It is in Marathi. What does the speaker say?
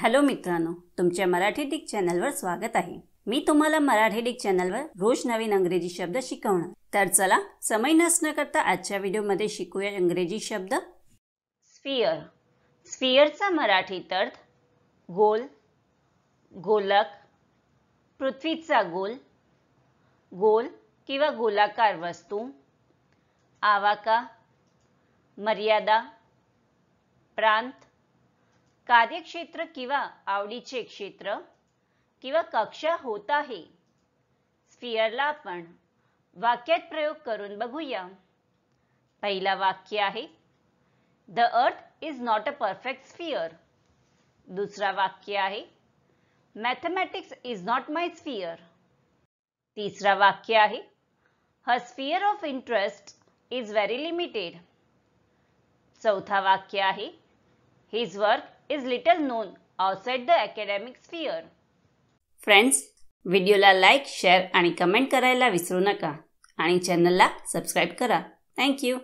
हॅलो मित्रांनो, तुमच्या मराठी डिक चॅनलवर स्वागत आहे। मी तुम्हाला मराठी डिक चॅनलवर रोज नवीन इंग्रजी शब्द शिकवणार। तर चला समय नष्ट न करता आजच्या व्हिडिओमध्ये शिकूया इंग्रजी शब्द। स्फियर। स्फियरचा मराठी अर्थ गोल, गोलक, पृथ्वीचा गोल, गोल किंवा गोलाकार वस्तू, आवाका, मर्यादा, प्रांत, कार्यक्षेत्र किंवा आवडीचे क्षेत्र किंवा कक्षा होत आहे। स्फियरला आपण वाक्यात प्रयोग करून बघूया। पहिला वाक्य आहे The earth is not a perfect sphere। दुसरा वाक्य आहे Mathematics is not my sphere। तिसरा वाक्य आहे Her sphere of interest is very limited। चौथा वाक्य आहे His work is little known outside the academic sphere। Friends, व्हिडिओला लाईक, शेअर आणि कमेंट करायला विसरू नका आणि चॅनलला सबस्क्राइब करा। Thank you.